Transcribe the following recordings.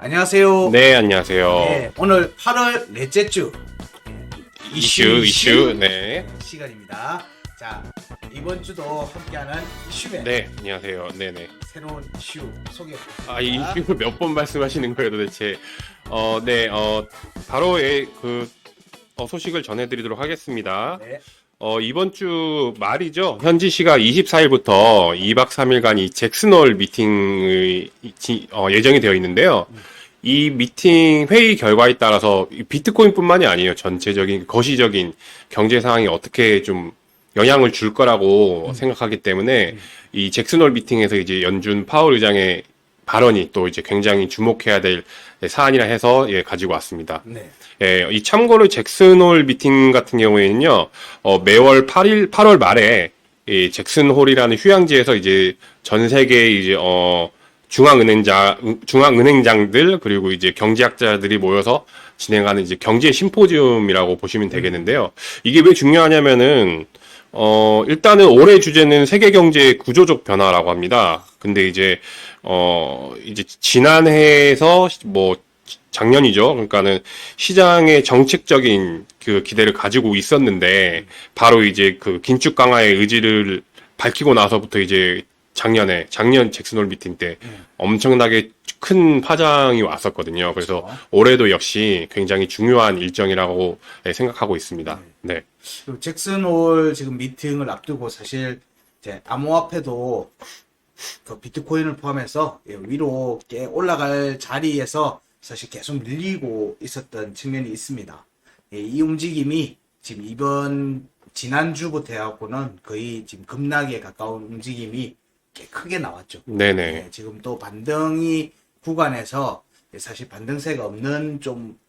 안녕하세요. 네, 안녕하세요. 네, 오늘 8월 넷째 주 이슈, 네. 시간입니다. 자, 이번 주도 함께하는 이슈맨 네, 안녕하세요. 네네. 새로운 이슈 소개해 아, 이 드리겠습니다. 이슈를 몇 번 말씀하시는 거예요, 도대체. 네, 바로 소식을 전해드리도록 하겠습니다. 네, 이번 주 말이죠. 현지 시각 24일부터 2박 3일간 이 잭슨홀 미팅의 예정이 되어 있는데요. 이 미팅 회의 결과에 따라서 이 비트코인뿐만이 아니에요. 전체적인 거시적인 경제 상황이 어떻게 좀 영향을 줄 거라고 생각하기 때문에 이 잭슨홀 미팅에서 이제 연준 파월 의장의 발언이 또 이제 굉장히 주목해야 될 사안이라 해서 가지고 왔습니다. 네, 이 참고로 잭슨홀 미팅 같은 경우에는요, 매월 8월 말에 이 잭슨홀이라는 휴양지에서 이제 전 세계 이제 중앙은행장들 그리고 이제 경제학자들이 모여서 진행하는 이제 경제 심포지움이라고 보시면 되겠는데요. 이게 왜 중요하냐면은 일단은 올해 주제는 세계 경제의 구조적 변화라고 합니다. 근데 이제 지난해에서 작년이죠. 그러니까는 시장의 정책적인 그 기대를 가지고 있었는데 바로 이제 그 긴축 강화의 의지를 밝히고 나서부터 이제 작년 잭슨홀 미팅 때 엄청나게 큰 파장이 왔었거든요. 그래서 그렇죠. 올해도 역시 굉장히 중요한 일정이라고 생각하고 있습니다. 네. 그리고 잭슨홀 지금 미팅을 앞두고 사실 이제 암호화폐도 그 비트코인을 포함해서 위로 꽤 올라갈 자리에서 사실 계속 밀리고 있었던 측면이 있습니다. 이 움직임이 지금 지난주부터 해갖고는 거의 지금 급락에 가까운 움직임이 꽤 크게 나왔죠. 네네. 지금 또 반등이 구간에서 사실 반등세가 없는 좀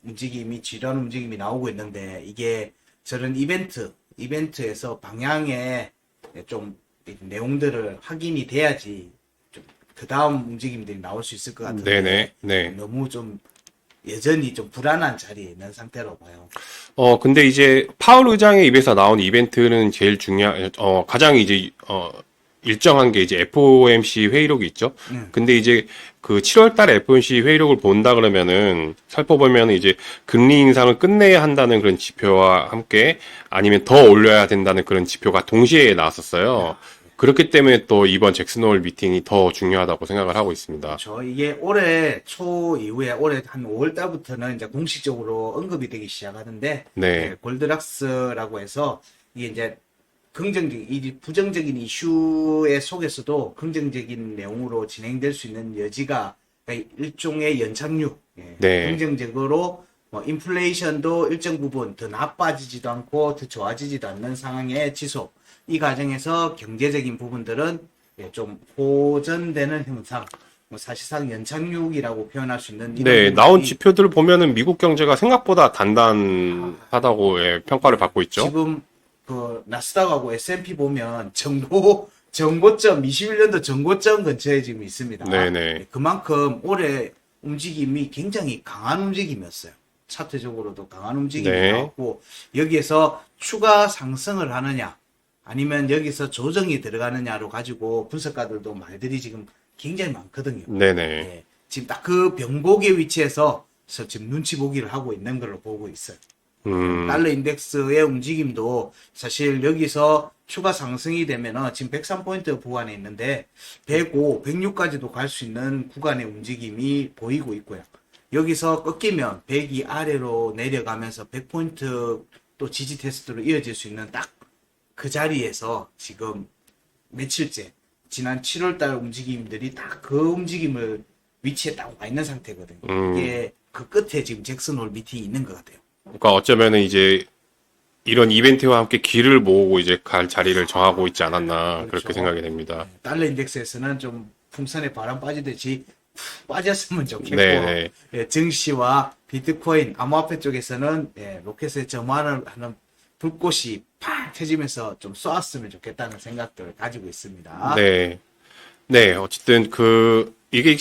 지런 움직임이 나오고 있는데 이게 저런 이벤트에서 방향에 좀 내용들을 확인이 돼야지 좀 그 다음 움직임들이 나올 수 있을 것 같은데 네네. 네. 너무 좀 여전히 좀 불안한 자리에 있는 상태로 봐요. 근데 이제 파월 의장의 입에서 나온 이벤트는 제일 가장 이제 일정한 게 이제 FOMC 회의록이 있죠. 근데 이제 그 7월 달에 FOMC 회의록을 본다 그러면은 살펴보면은 이제 금리 인상을 끝내야 한다는 그런 지표와 함께 아니면 더 올려야 된다는 그런 지표가 동시에 나왔었어요. 그렇기 때문에 또 이번 잭슨홀 미팅이 더 중요하다고 생각을 하고 있습니다. 이게 올해 초 이후에 올해 한 5월 달부터는 이제 공식적으로 언급이 되기 시작하는데 네. 골드락스라고 해서 이게 이제 부정적인 이슈의 속에서도 긍정적인 내용으로 진행될 수 있는 여지가 일종의 연착륙. 네. 긍정적으로 인플레이션도 일정 부분 더 나빠지지도 않고 더 좋아지지도 않는 상황의 지속. 이 과정에서 경제적인 부분들은 좀 호전되는 형상. 사실상 연착륙이라고 표현할 수 있는 네, 나온 지표들을 보면은 미국 경제가 생각보다 단단하다고 평가를 받고 있죠. 지금 그 나스닥하고 S&P 보면 정고점 21년도 정고점 근처에 지금 있습니다. 네네. 그만큼 올해 움직임이 굉장히 강한 움직임이었어요. 차트적으로도 강한 움직임이 네. 나왔고 여기에서 추가 상승을 하느냐 아니면 여기서 조정이 들어가느냐로 가지고 분석가들도 말들이 지금 굉장히 많거든요. 네네. 지금 딱 그 병곡의 위치에서 지금 눈치 보기를 하고 있는 걸로 보고 있어요. 달러 인덱스의 움직임도 사실 여기서 추가 상승이 되면은 지금 103포인트 구간에 있는데 105, 106까지도 갈 수 있는 구간의 움직임이 보이고 있고요. 여기서 꺾이면 102 아래로 내려가면서 100포인트 또 지지 테스트로 이어질 수 있는 딱 그 자리에서 지금 며칠째 지난 7월달 움직임들이 딱 그 움직임을 위치에 딱 와 있는 상태거든요. 이게 그 끝에 지금 잭슨홀 미팅이 있는 것 같아요. 그러니까 어쩌면은 이제 이런 이벤트와 함께 길을 모으고 이제 갈 자리를 정하고 있지 않았나 그렇죠. 그렇게 생각이 됩니다. 달러 인덱스에서는 좀 풍선에 바람 빠지듯이 푹 빠졌으면 좋겠고 네네. 증시와 비트코인 암호화폐 쪽에서는 로켓에 점화를 하는 불꽃이 팍 터지면서 좀 쏘았으면 좋겠다는 생각들을 가지고 있습니다. 네. 네, 어쨌든 이게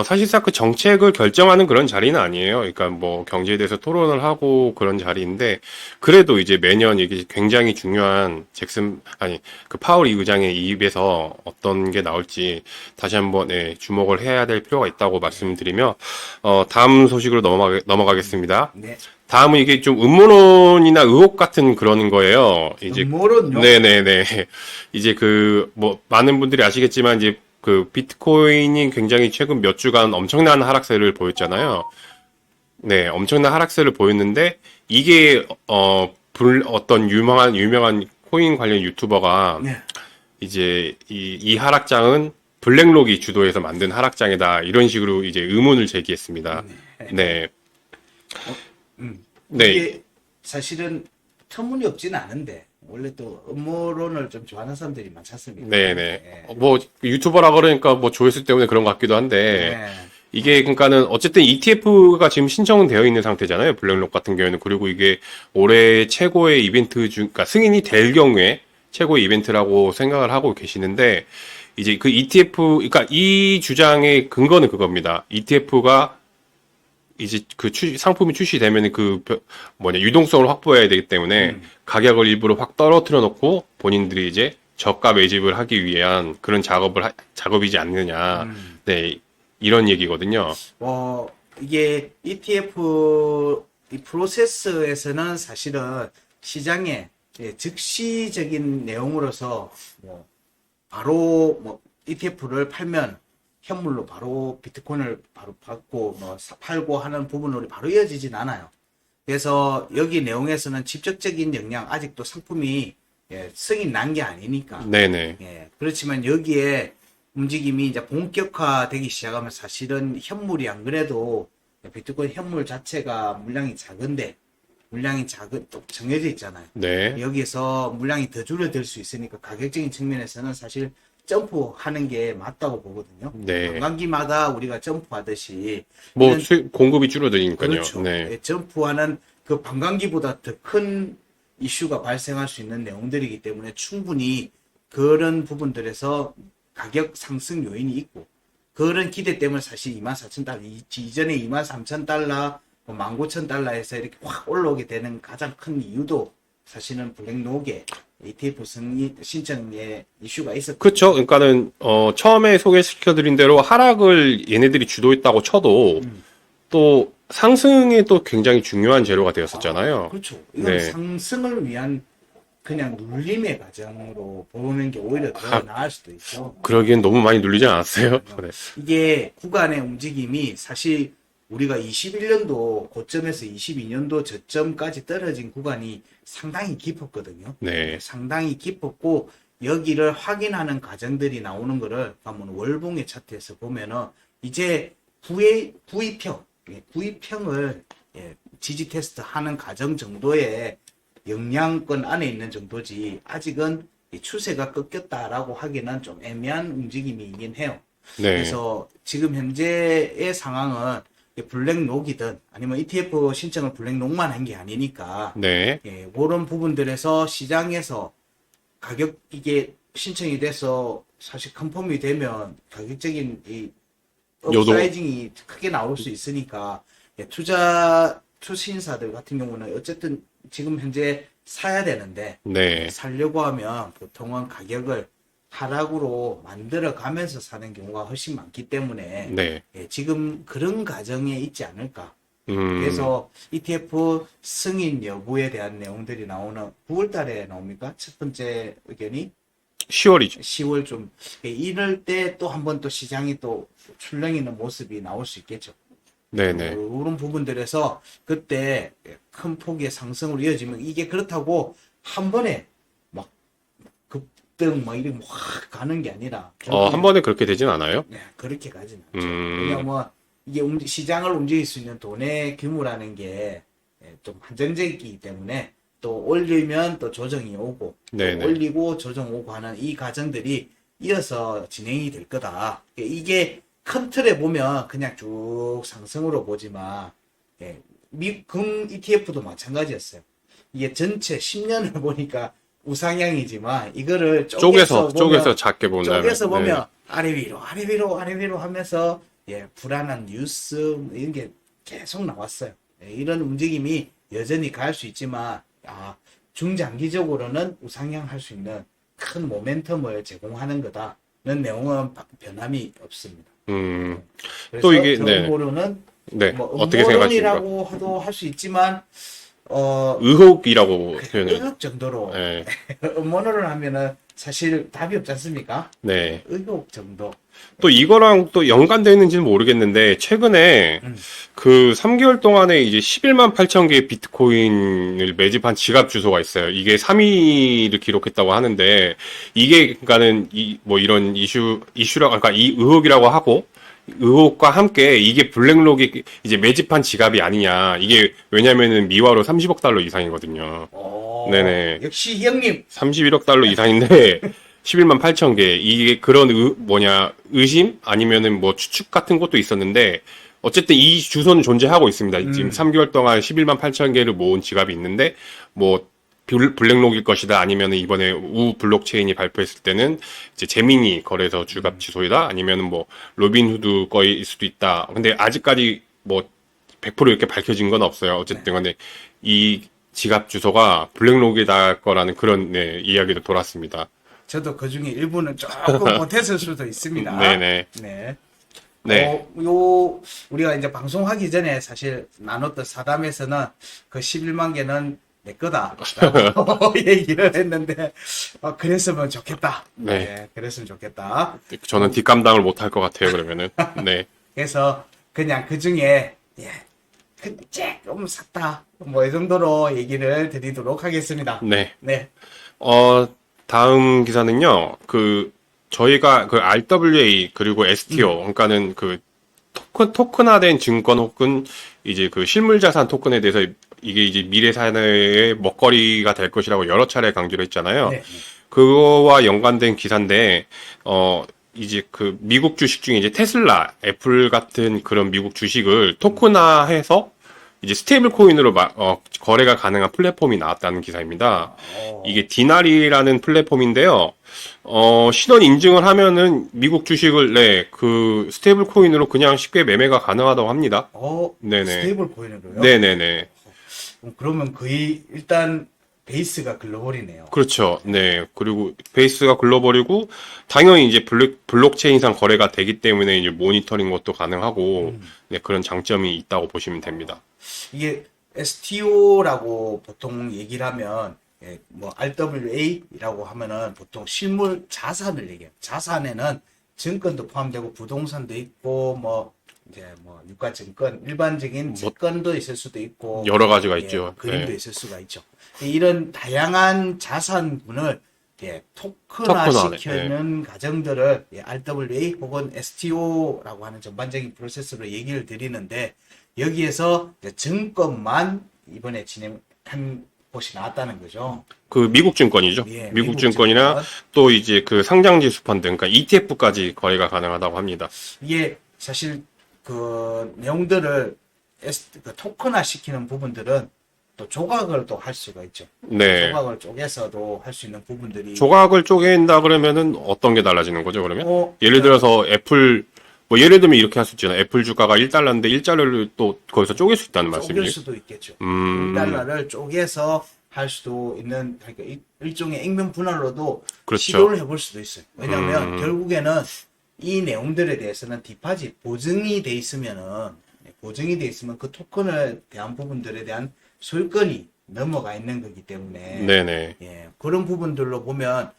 사실상 그 정책을 결정하는 그런 자리는 아니에요. 그러니까 뭐 경제에 대해서 토론을 하고 그런 자리인데, 그래도 이제 매년 이게 굉장히 중요한 그 파월 이 의장의 입에서 어떤 게 나올지 다시 한번 주목을 해야 될 필요가 있다고 말씀드리며, 다음 소식으로 넘어가겠습니다. 네. 다음은 이게 좀 음모론이나 의혹 같은 그런 거예요. 이제 음모론요? 네네네. 이제 뭐 많은 분들이 아시겠지만 이제 그 비트코인이 굉장히 최근 몇 주간 엄청난 하락세를 보였잖아요. 네, 엄청난 하락세를 보였는데 이게 어떤 유명한 코인 관련 유튜버가 네. 이제 이 하락장은 블랙록이 주도해서 만든 하락장이다 이런 식으로 이제 의문을 제기했습니다. 네. 네. 이게 사실은 터무니없지는 않은데 원래 또 음모론을 좀 좋아하는 사람들이 많지 않습니까? 네네. 예. 뭐 유튜버라 그러니까 뭐 조회수 때문에 그런 것 같기도 한데 네. 이게 그러니까는 어쨌든 ETF가 지금 신청은 되어 있는 상태잖아요. 블랙록 같은 경우에는. 그리고 이게 올해 최고의 이벤트 그러니까 승인이 될 경우에 최고의 이벤트라고 생각을 하고 계시는데 이제 그 ETF 그러니까 이 주장의 근거는 그겁니다. ETF가 이제 상품이 출시되면 유동성을 확보해야 되기 때문에 가격을 일부러 확 떨어뜨려 놓고 본인들이 이제 저가 매집을 하기 위한 그런 작업이지 않느냐. 네. 이런 얘기거든요. 이게 ETF 이 프로세스에서는 사실은 시장에 즉시적인 내용으로서 바로 ETF를 팔면 현물로 바로 비트코인을 바로 받고 팔고 하는 부분으로 바로 이어지진 않아요. 그래서 여기 내용에서는 직접적인 영향 아직도 상품이 승인 난 게 아니니까. 네네. 그렇지만 여기에 움직임이 이제 본격화되기 시작하면 사실은 현물이 안 그래도 비트코인 현물 자체가 물량이 또 정해져 있잖아요. 네. 여기서 물량이 더 줄어들 수 있으니까 가격적인 측면에서는 사실 점프하는 게 맞다고 보거든요. 네. 관광기마다 우리가 점프하듯이 공급이 줄어드니까요. 그렇죠. 네. 점프하는 그 관광기보다 더 큰 이슈가 발생할 수 있는 내용들이기 때문에 충분히 그런 부분들에서 가격 상승 요인이 있고 그런 기대 때문에 사실 24,000달러 이전에 23,000달러 19,000달러에서 이렇게 확 올라오게 되는 가장 큰 이유도 사실은 블랙록의 ETF 신청의 이슈가 있었고. 그렇죠. 그러니까는 처음에 소개시켜드린 대로 하락을 얘네들이 주도했다고 쳐도 또 상승에 또 굉장히 중요한 재료가 되었었잖아요. 그렇죠. 이건 네. 상승을 위한 그냥 눌림의 과정으로 보는 게 오히려 더 나을 수도 있죠. 그러기엔 너무 많이 눌리지 않았어요? 네. 이게 구간의 움직임이 사실 우리가 21년도 고점에서 22년도 저점까지 떨어진 구간이 상당히 깊었거든요. 네. 상당히 깊었고 여기를 확인하는 과정들이 나오는 거를 한번 월봉의 차트에서 보면은 이제 구이평을 지지 테스트 하는 과정 정도의 영향권 안에 있는 정도지 아직은 이 추세가 꺾였다라고 하기는 좀 애매한 움직임이긴 해요. 네. 그래서 지금 현재의 상황은 블랙록이든 아니면 ETF 신청을 블랙록만 한 게 아니니까 네. 그런 부분들에서 시장에서 가격 이게 신청이 돼서 사실 컨펌이 되면 가격적인 이 업사이징이 크게 나올 수 있으니까 투자인사들 같은 경우는 어쨌든 지금 현재 사야 되는데 네. 살려고 하면 보통은 가격을 하락으로 만들어 가면서 사는 경우가 훨씬 많기 때문에 네. 지금 그런 과정에 있지 않을까. 그래서 ETF 승인 여부에 대한 내용들이 나오는 9월 달에 나옵니까? 첫 번째 의견이 10월이죠. 10월 좀 이럴 때 또 한 번 또 시장이 또 출렁이는 모습이 나올 수 있겠죠. 네네. 그런 부분들에서 그때 큰 폭의 상승으로 이어지면 이게 그렇다고 한 번에 막 급등 막 이렇게 확 가는 게 아니라 한 번에 그렇게 되진 않아요? 네, 그렇게 가지는 않죠. 왜냐면 이게 시장을 움직일 수 있는 돈의 규모라는 게 좀 한정적이기 때문에 또 올리면 또 조정이 오고 또 네네. 올리고 조정 오고 하는 이 과정들이 이어서 진행이 될 거다. 이게 큰 틀에 보면 그냥 쭉 상승으로 보지만 금 ETF도 마찬가지였어요. 이게 전체 10년을 보니까 우상향이지만 이거를 쪼개서 작게 본다면. 보면 아래 위로, 아래 위로, 아래 위로 하면서 예, 불안한 뉴스 이런 게 계속 나왔어요. 예, 이런 움직임이 여전히 갈 수 있지만 중장기적으로는 우상향할 수 있는 큰 모멘텀을 제공하는 거다는 내용은 변함이 없습니다. 그래서 또 이게, 저 네. 음모론은 네. 뭐 어떻게 생각하십니까? 음모론이라고도 할 수 있지만 의혹이라고 표현을. 의혹 정도로 네. 음모론을 하면은 사실 답이 없지 않습니까? 네. 의혹 정도. 또 이거랑 또 연관되어 있는지는 모르겠는데, 최근에 그 3개월 동안에 이제 11만 8천 개의 비트코인을 매집한 지갑 주소가 있어요. 이게 3위를 기록했다고 하는데, 이게 그러니까는 뭐 이런 이슈라고, 그러니까 이 의혹이라고 하고, 의혹과 함께 이게 블랙록이 이제 매집한 지갑이 아니냐. 이게 왜냐면은 미화로 30억 달러 이상이거든요. 네네. 역시 형님. 31억 달러 이상인데 11만 8천 개. 이게 그런 의심 아니면은 뭐 추측 같은 것도 있었는데 어쨌든 이 주소는 존재하고 있습니다. 지금 3개월 동안 11만 8천 개를 모은 지갑이 있는데 뭐 블랙록일 것이다 아니면은 이번에 우 블록체인이 발표했을 때는 이제 제미니 거래소 지갑 주소이다 아니면은 뭐 로빈후드 거일 수도 있다. 근데 아직까지 뭐 100% 이렇게 밝혀진 건 없어요. 어쨌든 간에 이 지갑 주소가 블랙록이다 거라는 그런 네, 이야기도 돌았습니다. 저도 그 중에 일부는 조금 못했을 수도 있습니다. 네네. 네. 네. 우리가 이제 방송하기 전에 사실 나눴던 사담에서는 그 11만 개는 내 거다라고 얘기를 했는데 그랬으면 좋겠다. 네. 네, 그랬으면 좋겠다. 저는 뒷감당을 못할 것 같아요. 그러면은. 네. 그래서 그냥 그 중에 조금 샀다. 뭐 이 정도로 얘기를 드리도록 하겠습니다. 네. 네. 다음 기사는요. 저희가 그 RWA 그리고 STO 그러니까는 그 토큰화된 증권 혹은 이제 그 실물 자산 토큰에 대해서 이게 이제 미래 사회의 먹거리가 될 것이라고 여러 차례 강조를 했잖아요. 네. 그거와 연관된 기사인데 이제 그 미국 주식 중에 이제 테슬라, 애플 같은 그런 미국 주식을 토큰화해서 이제 스테이블 코인으로 거래가 가능한 플랫폼이 나왔다는 기사입니다. 이게 디나리라는 플랫폼인데요. 신원 인증을 하면은 미국 주식을 그 스테이블 코인으로 그냥 쉽게 매매가 가능하다고 합니다. 네네. 스테이블 코인으로요? 네네네. 그러면 거의 일단 베이스가 글로벌이네요. 그렇죠. 네. 그리고 베이스가 글로벌이고 당연히 이제 블록체인상 거래가 되기 때문에 이제 모니터링 것도 가능하고 네, 그런 장점이 있다고 보시면 됩니다. 이게 STO라고 보통 얘기를 하면 뭐 RWA라고 하면은 보통 실물 자산을 얘기해요. 자산에는 증권도 포함되고 부동산도 있고 뭐 이제 뭐 유가증권 일반적인 채권도 있을 수도 있고 여러 가지가 있죠. 그림도 네. 있을 수가 있죠. 이런 다양한 자산군을 토큰화시키는 과정들을 RWA 혹은 STO라고 하는 전반적인 프로세스로 얘기를 드리는데 여기에서 증권만 이번에 진행한 곳이 나왔다는 거죠. 그 미국 증권이죠. 예, 미국 증권이나 또 이제 그 상장지수 펀드, 그러니까 ETF까지 거래가 가능하다고 합니다. 이게 사실 그 내용들을 토큰화 시키는 부분들은 또 조각을 또 할 수가 있죠. 네. 조각을 쪼개서도 할 수 있는 부분들이 조각을 쪼갠다 그러면은 어떤 게 달라지는 거죠, 그러면? 예를 들어서 애플, 뭐 예를 들면 이렇게 할 수 있잖아요. 애플 주가가 1달러인데 1달러를 또 거기서 쪼갤 수 있다는 쪼갤 말씀이에요? 수도 있겠죠. 1달러를 쪼개서 할 수도 있는, 그러니까 일종의 액면 분할로도 그렇죠. 시도를 해볼 수도 있어요. 왜냐하면 결국에는 이 내용들에 대해서는 디파짓 보증이 돼 있으면은 그 토큰에 대한 부분들에 대한 소유권이 넘어가 있는 거기 때문에 네네. 그런 부분들로 보면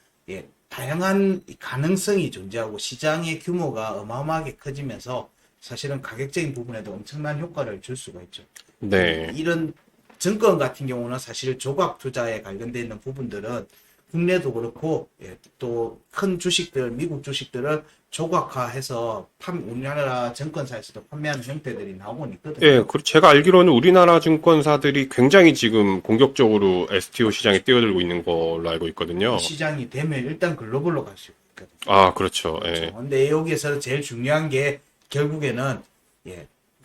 다양한 가능성이 존재하고 시장의 규모가 어마어마하게 커지면서 사실은 가격적인 부분에도 엄청난 효과를 줄 수가 있죠. 네. 이런 증권 같은 경우는 사실 조각 투자에 관련되어 있는 부분들은 국내도 그렇고 또 큰 주식들, 미국 주식들을 조각화해서 우리나라 증권사에서도 판매하는 형태들이 나오고 있거든요. 예, 제가 알기로는 우리나라 증권사들이 굉장히 지금 공격적으로 STO 시장에 뛰어들고 있는 걸로 알고 있거든요. 시장이 되면 일단 글로벌로 갈 수 있거든요. 아, 그렇죠. 예. 근데 여기에서 제일 중요한 게 결국에는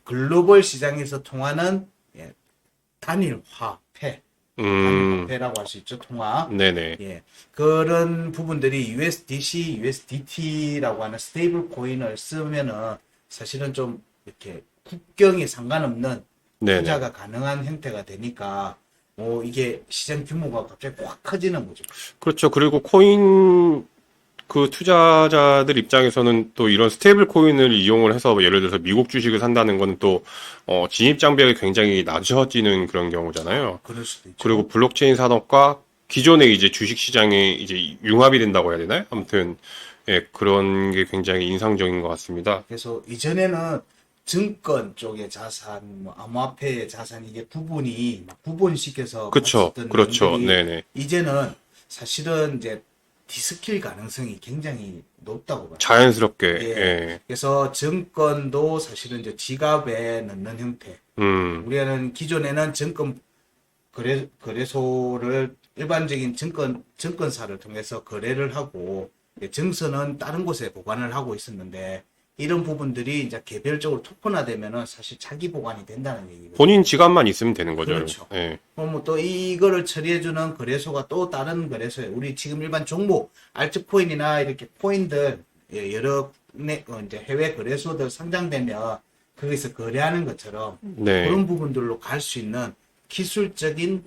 글로벌 시장에서 통하는 단일 화폐, 화폐라고 할 수 있죠. 통화. 네네. 예. 그런 부분들이 USDC, USDT라고 하는 스테이블 코인을 쓰면은 사실은 좀 이렇게 국경이 상관없는 네네. 투자가 가능한 형태가 되니까 이게 시장 규모가 갑자기 확 커지는 거죠. 그렇죠. 그리고 코인 그 투자자들 입장에서는 또 이런 스테이블 코인을 이용을 해서 예를 들어서 미국 주식을 산다는 거는 또 진입 장벽이 굉장히 낮아지는 그런 경우잖아요. 그럴 수도 있죠. 그리고 블록체인 산업과 기존의 이제 주식 시장이 이제 융합이 된다고 해야 되나요? 아무튼 예, 그런 게 굉장히 인상적인 것 같습니다. 그래서 이전에는 증권 쪽의 자산, 뭐 암호화폐의 자산 이게 구분이 막 구분시켜서 그렇죠. 봤었던 그렇죠. 내용들이 네네. 이제는 사실은 이제 디스킬 가능성이 굉장히 높다고 봐요. 자연스럽게 예. 예. 그래서 증권도 사실은 이제 지갑에 넣는 형태. 우리는 기존에는 증권 거래소를 일반적인 증권사를 통해서 거래를 하고 증서는 다른 곳에 보관을 하고 있었는데 이런 부분들이 이제 개별적으로 토큰화되면은 사실 자기 보관이 된다는 얘기거든요. 본인 지갑만 있으면 되는 거죠. 그렇죠. 예. 뭐 또 이거를 처리해주는 거래소가 또 다른 거래소에 우리 지금 일반 종목 알트코인이나 이렇게 코인들 여러 이제 해외 거래소들 상장되면 거기서 거래하는 것처럼 네. 그런 부분들로 갈 수 있는 기술적인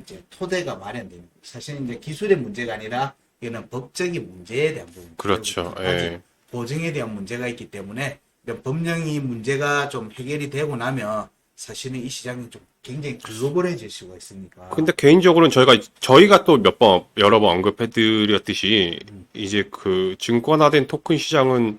이제 토대가 마련됩니다. 사실 이제 기술의 문제가 아니라 이거는 법적인 문제에 대한 부분. 그렇죠. 예. 보증에 대한 문제가 있기 때문에 법령이 문제가 좀 해결이 되고 나면 사실은 이 시장이 좀 굉장히 글로벌해질 수가 있으니까. 근데 개인적으로는 저희가 또 여러 번 언급해드렸듯이 이제 그 증권화된 토큰 시장은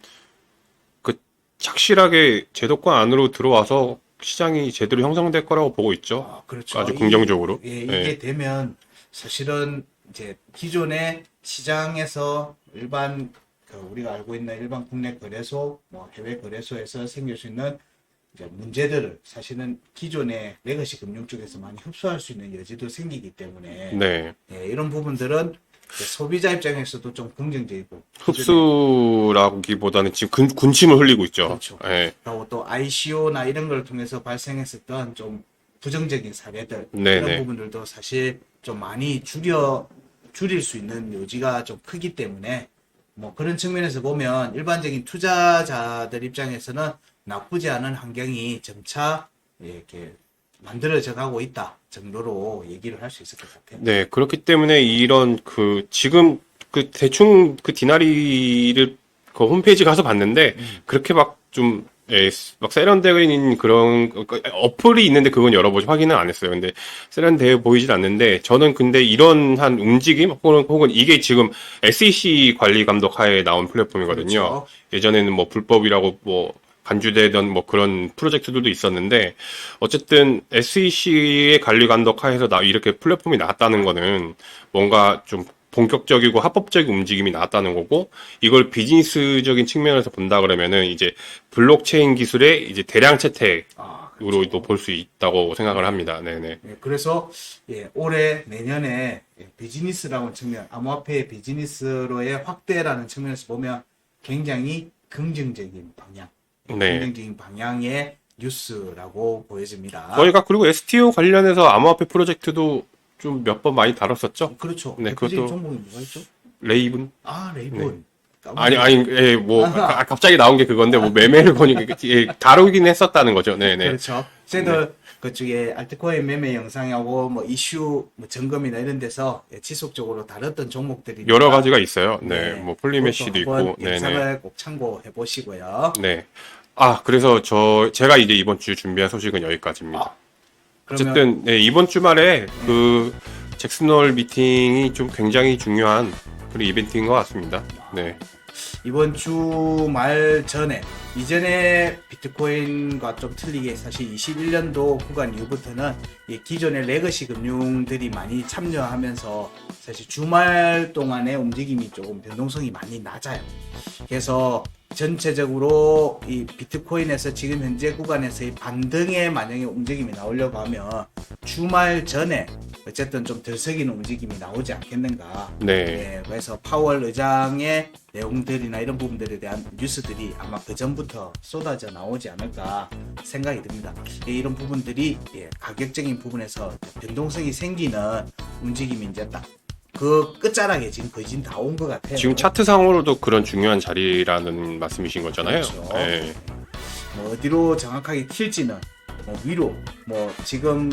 그 착실하게 제도권 안으로 들어와서 시장이 제대로 형성될 거라고 보고 있죠. 그렇죠. 아주 긍정적으로. 이게 되면 사실은 이제 기존의 시장에서 일반 우리가 알고 있는 일반 국내 거래소, 뭐 해외 거래소에서 생길 수 있는 이제 문제들을 사실은 기존의 레거시 금융 쪽에서 많이 흡수할 수 있는 여지도 생기기 때문에 네. 이런 부분들은 소비자 입장에서도 좀 긍정적이고 흡수라기보다는 지금 군침을 흘리고 있죠. 그렇죠. 예. 그리고 또 ICO나 이런 걸 통해서 발생했었던 좀 부정적인 사례들 네네. 이런 부분들도 사실 좀 많이 줄일 수 있는 여지가 좀 크기 때문에 뭐 그런 측면에서 보면 일반적인 투자자들 입장에서는 나쁘지 않은 환경이 점차 이렇게 만들어져 가고 있다 정도로 얘기를 할 수 있을 것 같아요. 네, 그렇기 때문에 이런 지금 대충 디나리를 그 홈페이지 가서 봤는데 그렇게 막 세련되어 그런 어플이 있는데 그건 여러번 확인은 안 했어요. 근데 세련되어 보이진 않는데 저는 근데 이런 한 움직임 혹은 이게 지금 SEC 관리 감독 하에 나온 플랫폼이거든요. 그렇죠. 예전에는 뭐 불법이라고 뭐 간주되던 뭐 그런 프로젝트들도 있었는데 어쨌든 SEC의 관리 감독 하에서 이렇게 플랫폼이 나왔다는 거는 뭔가 좀 본격적이고 합법적인 움직임이 나왔다는 거고 이걸 비즈니스적인 측면에서 본다 그러면은 이제 블록체인 기술의 이제 대량 채택으로도 볼 수 있다고 생각을 합니다. 네네. 그래서 올해 내년에 비즈니스라는 측면, 암호화폐의 비즈니스로의 확대라는 측면에서 보면 굉장히 긍정적인 방향, 네. 긍정적인 방향의 뉴스라고 보여집니다. 저희가 그리고 STO 관련해서 암호화폐 프로젝트도 좀 몇 번 많이 다뤘었죠. 그렇죠. 네, 대표적인 그것도 종목이 뭐가 있죠? 레이븐. 레이본. 아니, 갑자기 나온 게 그건데, 매매를 보니까, 다루긴 했었다는 거죠. 네네. 그렇죠. 저희도 그쪽에 알트코인 매매 영상하고 뭐 이슈, 뭐 점검이나 이런 데서 지속적으로 다뤘던 종목들이 여러 가지가 있어요. 네. 뭐, 폴리메시도 있고, 네네. 영상을 꼭 참고해 보시고요. 네. 그래서 제가 이제 이번 주 준비한 소식은 여기까지입니다. 어쨌든, 네, 이번 주말에 잭슨홀 미팅이 좀 굉장히 중요한 그런 이벤트인 것 같습니다. 네. 이번 주 말 전에 이전에 비트코인과 좀 틀리게 사실 21년도 구간 이후부터는 기존의 레거시 금융들이 많이 참여하면서 사실 주말 동안의 움직임이 조금 변동성이 많이 낮아요. 그래서 전체적으로 이 비트코인에서 지금 현재 구간에서의 반등의 만약에 움직임이 나오려고 하면 주말 전에 어쨌든 좀 들썩이는 움직임이 나오지 않겠는가. 네. 예, 그래서 파월 의장의 내용들이나 이런 부분들에 대한 뉴스들이 아마 그 전부터 쏟아져 나오지 않을까 생각이 듭니다. 예, 이런 부분들이 가격적인 부분에서 변동성이 생기는 움직임이 이제 딱 그 끝자락에 지금 거의 다 온 것 같아요. 지금 차트상으로도 그런 중요한 자리라는 말씀이신 거잖아요. 그렇죠. 네. 뭐 어디로 정확하게 튈지는 뭐 위로 뭐 지금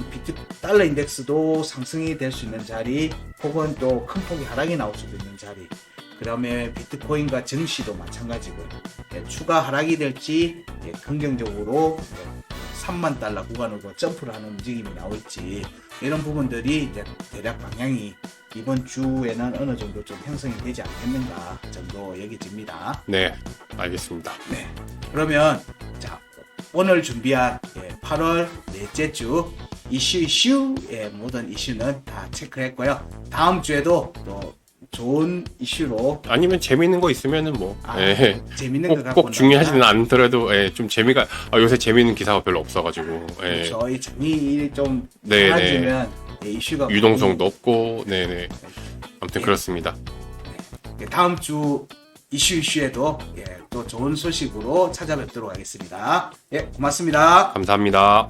달러 인덱스도 상승이 될 수 있는 자리 혹은 또 큰 폭의 하락이 나올 수도 있는 자리 그다음에 비트코인과 증시도 마찬가지고요. 추가 하락이 될지 긍정적으로 3만 달러 구간으로 점프를 하는 움직임이 나올지 이런 부분들이 이제 대략 방향이 이번 주에는 어느 정도 좀 형성이 되지 않겠는가 정도 여겨집니다. 네, 알겠습니다. 네. 그러면 자 오늘 준비한 8월 넷째 주 이슈의 모든 이슈는 다 체크했고요. 다음 주에도 또 좋은 이슈로 아니면 재미있는 거 있으면은 뭐 예. 재밌는 거 꼭, 갖고 꼭 중요하지는 않더라도 좀 재미가 요새 재미있는 기사가 별로 없어가지고 그렇죠. 이 정이 좀 네, 사라지면 이슈가 유동성도 없고 네네 아무튼 그렇습니다. 다음 주 이슈에도 또 좋은 소식으로 찾아뵙도록 하겠습니다. 예, 고맙습니다. 감사합니다.